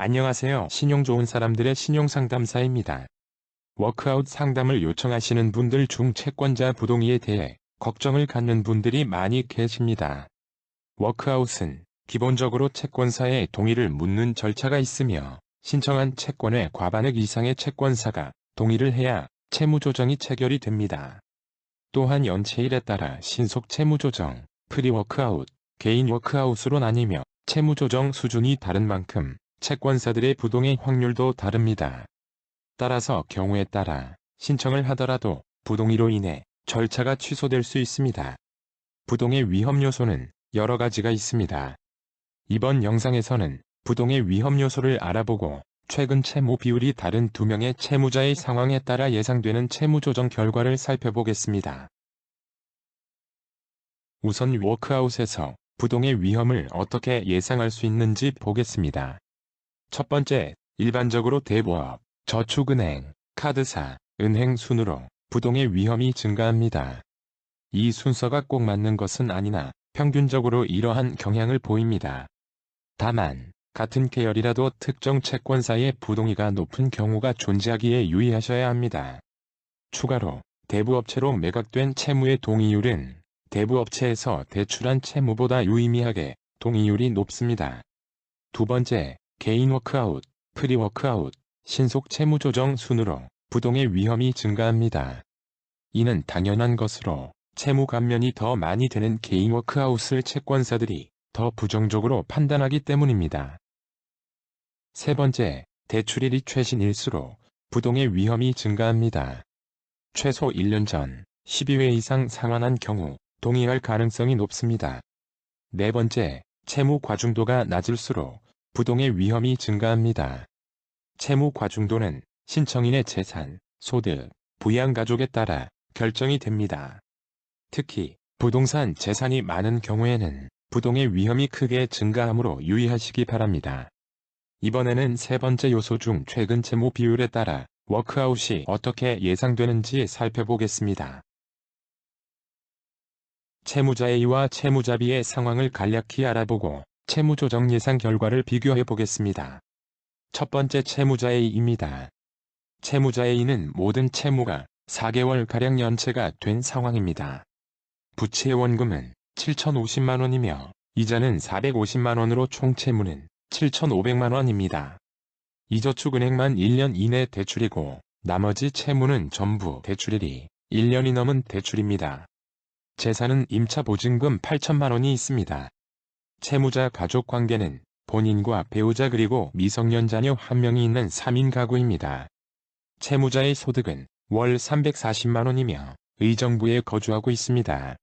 안녕하세요. 신용 좋은 사람들의 신용상담사입니다. 워크아웃 상담을 요청하시는 분들 중 채권자 부동의에 대해 걱정을 갖는 분들이 많이 계십니다. 워크아웃은 기본적으로 채권사의 동의를 묻는 절차가 있으며 신청한 채권의 과반액 이상의 채권사가 동의를 해야 채무조정이 체결이 됩니다. 또한 연체일에 따라 신속 채무조정, 프리워크아웃, 개인 워크아웃으로 나뉘며 채무조정 수준이 다른 만큼 채권사들의 부동의 확률도 다릅니다. 따라서 경우에 따라 신청을 하더라도 부동의로 인해 절차가 취소될 수 있습니다. 부동의 위험 요소는 여러 가지가 있습니다. 이번 영상에서는 부동의 위험 요소를 알아보고 최근 채무 비율이 다른 두 명의 채무자의 상황에 따라 예상되는 채무조정 결과를 살펴보겠습니다. 우선 워크아웃에서 부동의 위험을 어떻게 예상할 수 있는지 보겠습니다. 첫 번째, 일반적으로 대부업, 저축은행, 카드사, 은행 순으로 부동의 위험이 증가합니다. 이 순서가 꼭 맞는 것은 아니나 평균적으로 이러한 경향을 보입니다. 다만, 같은 계열이라도 특정 채권사의 부동의가 높은 경우가 존재하기에 유의하셔야 합니다. 추가로, 대부업체로 매각된 채무의 동의율은 대부업체에서 대출한 채무보다 유의미하게 동의율이 높습니다. 두 번째, 개인 워크아웃, 프리워크아웃, 신속 채무조정 순으로 부동의 위험이 증가합니다. 이는 당연한 것으로 채무 감면이 더 많이 되는 개인 워크아웃을 채권사들이 더 부정적으로 판단하기 때문입니다. 세 번째, 대출일이 최신일수록 부동의 위험이 증가합니다. 최소 1년 전 12회 이상 상환한 경우 동의할 가능성이 높습니다. 네 번째, 채무 과중도가 낮을수록 부동의 위험이 증가합니다. 채무 과중도는 신청인의 재산, 소득, 부양가족에 따라 결정이 됩니다. 특히 부동산 재산이 많은 경우에는 부동의 위험이 크게 증가하므로 유의하시기 바랍니다. 이번에는 세 번째 요소 중 최근 채무 비율에 따라 워크아웃이 어떻게 예상되는지 살펴보겠습니다. 채무자 A와 채무자 B의 상황을 간략히 알아보고 채무조정 예상 결과를 비교해 보겠습니다. 첫 번째 채무자 A입니다. 채무자 A는 모든 채무가 4개월가량 연체가 된 상황입니다. 부채 원금은 7,050만원이며 이자는 450만원으로 총 채무는 7,500만원입니다. 이저축은행만 1년 이내 대출이고 나머지 채무는 전부 대출일이 1년이 넘은 대출입니다. 재산은 임차보증금 8천만원이 있습니다. 채무자 가족 관계는 본인과 배우자 그리고 미성년 자녀 1명이 있는 3인 가구입니다. 채무자의 소득은 월 340만원이며 의정부에 거주하고 있습니다.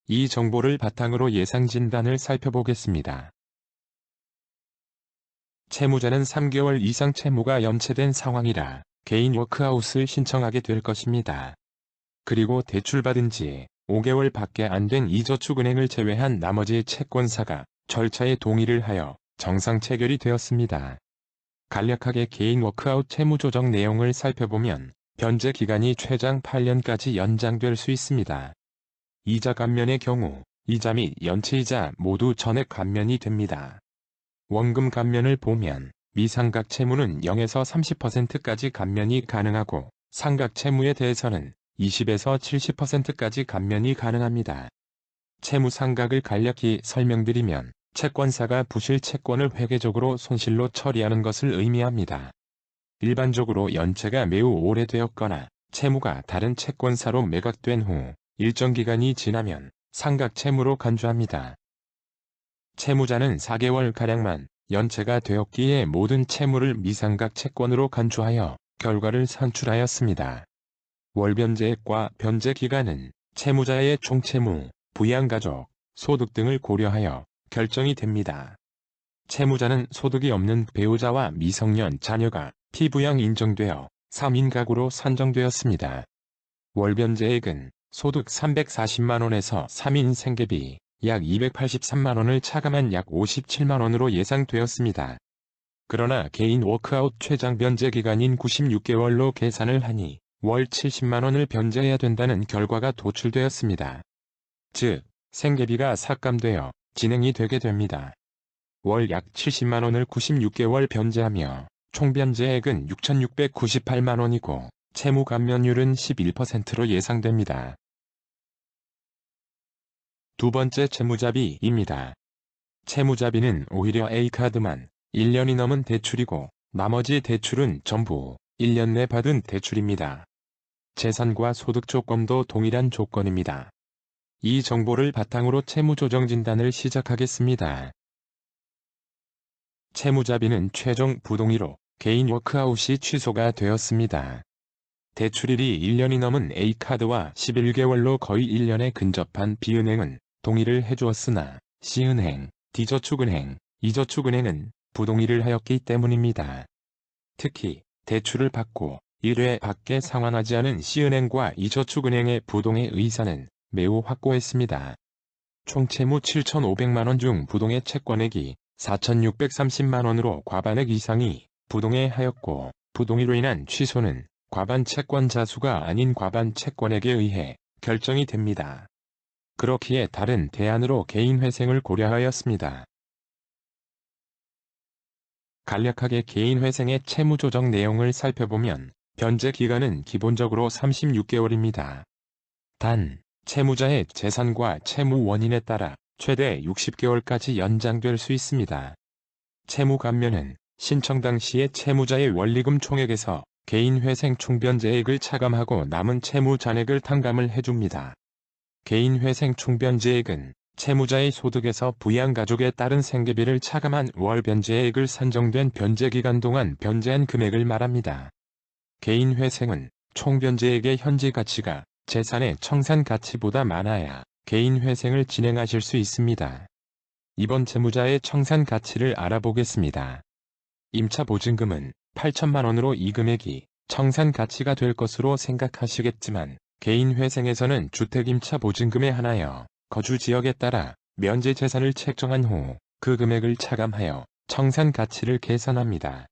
이 정보를 바탕으로 예상 진단을 살펴보겠습니다. 채무자는 3개월 이상 채무가 연체된 상황이라 개인 워크아웃을 신청하게 될 것입니다. 그리고 대출받은 지 5개월밖에 안 된 이저축은행을 제외한 나머지 채권사가 절차에 동의를 하여 정상 체결이 되었습니다. 간략하게 개인 워크아웃 채무조정 내용을 살펴보면 변제 기간이 최장 8년까지 연장될 수 있습니다. 이자 감면의 경우 이자 및 연체이자 모두 전액 감면이 됩니다. 원금 감면을 보면 미상각 채무는 0에서 30%까지 감면이 가능하고 상각 채무에 대해서는 20에서 70%까지 감면이 가능합니다. 채무 상각을 간략히 설명드리면 채권사가 부실 채권을 회계적으로 손실로 처리하는 것을 의미합니다. 일반적으로 연체가 매우 오래되었거나 채무가 다른 채권사로 매각된 후 일정 기간이 지나면 상각 채무로 간주합니다. 채무자는 4개월가량만 연체가 되었기에 모든 채무를 미상각 채권으로 간주하여 결과를 산출하였습니다. 월변제액과 변제기간은 채무자의 총채무, 부양가족, 소득 등을 고려하여 결정이 됩니다. 채무자는 소득이 없는 배우자와 미성년 자녀가 피부양 인정되어 3인 가구로 산정되었습니다. 월변제액은 소득 340만원에서 3인 생계비 약 283만원을 차감한 약 57만원으로 예상되었습니다. 그러나 개인 워크아웃 최장 변제 기간인 96개월로 계산을 하니 월 70만원을 변제해야 된다는 결과가 도출되었습니다. 즉, 생계비가 삭감되어 진행이 되게 됩니다. 월 약 70만원을 96개월 변제하며 총 변제액은 6,698만원이고 채무 감면율은 11%로 예상됩니다. 두 번째 채무자비입니다. 채무자비는 오히려 A카드만 1년이 넘은 대출이고 나머지 대출은 전부 1년 내 받은 대출입니다. 재산과 소득 조건도 동일한 조건입니다. 이 정보를 바탕으로 채무조정 진단을 시작하겠습니다. 채무자비는 최종 부동의로 개인 워크아웃이 취소가 되었습니다. 대출일이 1년이 넘은 A카드와 11개월로 거의 1년에 근접한 B은행은 동의를 해주었으나 C은행, D저축은행, E저축은행은 부동의를 하였기 때문입니다. 특히 대출을 받고 1회 밖에 상환하지 않은 C은행과 E저축은행의 부동의 의사는 매우 확고했습니다. 총 채무 7,500만원 중 부동의 채권액이 4,630만원으로 과반액 이상이 부동에 하였고 부동의로 인한 취소는 과반 채권자 수가 아닌 과반 채권액에 의해 결정이 됩니다. 그렇기에 다른 대안으로 개인회생을 고려하였습니다. 간략하게 개인회생의 채무조정 내용을 살펴보면 변제 기간은 기본적으로 36개월입니다. 단, 채무자의 재산과 채무 원인에 따라 최대 60개월까지 연장될 수 있습니다. 채무 감면은 신청 당시에 채무자의 원리금 총액에서 개인회생 총변제액을 차감하고 남은 채무 잔액을 탕감을 해줍니다. 개인회생 총변제액은 채무자의 소득에서 부양가족에 따른 생계비를 차감한 월 변제액을 산정된 변제기간 동안 변제한 금액을 말합니다. 개인회생은 총변제액의 현재 가치가 재산의 청산 가치보다 많아야 개인회생을 진행하실 수 있습니다. 이번 채무자의 청산 가치를 알아보겠습니다. 임차보증금은 8천만원으로 이 금액이 청산 가치가 될 것으로 생각하시겠지만 개인회생에서는 주택임차보증금에 한하여 거주지역에 따라 면제재산을 책정한 후 그 금액을 차감하여 청산 가치를 계산합니다.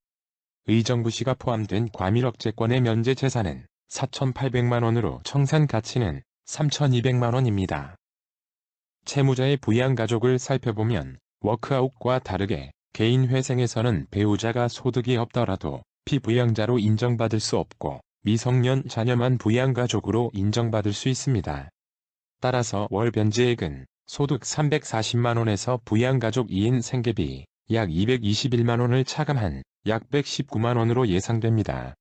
의정부시가 포함된 과밀억제권의 면제재산은 4,800만원으로 청산 가치는 3,200만원입니다. 채무자의 부양가족을 살펴보면 워크아웃과 다르게 개인회생에서는 배우자가 소득이 없더라도 피부양자로 인정받을 수 없고 미성년 자녀만 부양가족으로 인정받을 수 있습니다. 따라서 월 변제액은 소득 340만원에서 부양가족 2인 생계비 약 221만원을 차감한 약 119만원으로 예상됩니다.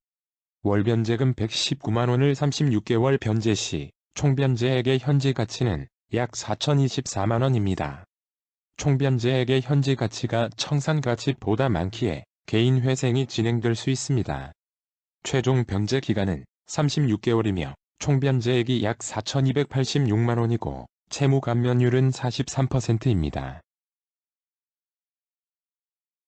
월 변제금 119만원을 36개월 변제 시 총변제액의 현재 가치는 약 4,024만원입니다. 총변제액의 현재 가치가 청산가치보다 많기에 개인회생이 진행될 수 있습니다. 최종 변제 기간은 36개월이며 총변제액이 약 4,286만원이고 채무 감면율은 43%입니다.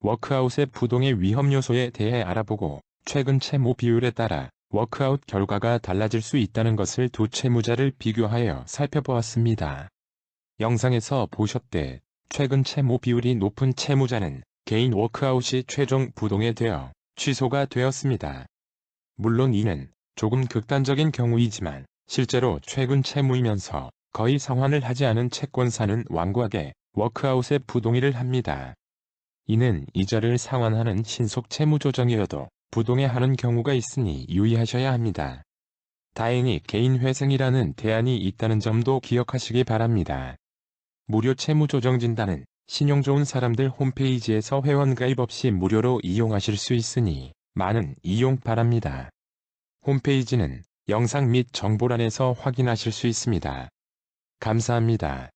워크아웃의 부동의 위험 요소에 대해 알아보고 최근 채무 비율에 따라 워크아웃 결과가 달라질 수 있다는 것을 두 채무자를 비교하여 살펴보았습니다. 영상에서 보셨듯 최근 채무 비율이 높은 채무자는 개인 워크아웃이 최종 부동에 되어 취소가 되었습니다. 물론 이는 조금 극단적인 경우이지만 실제로 최근 채무이면서 거의 상환을 하지 않은 채권사는 완고하게 워크아웃의 부동의를 합니다. 이는 이자를 상환하는 신속 채무조정이어도 부동에 하는 경우가 있으니 유의하셔야 합니다. 다행히 개인회생이라는 대안이 있다는 점도 기억하시기 바랍니다. 무료 채무조정 진단은 신용 좋은 사람들 홈페이지에서 회원가입 없이 무료로 이용하실 수 있으니 많은 이용 바랍니다. 홈페이지는 영상 및 정보란에서 확인하실 수 있습니다. 감사합니다.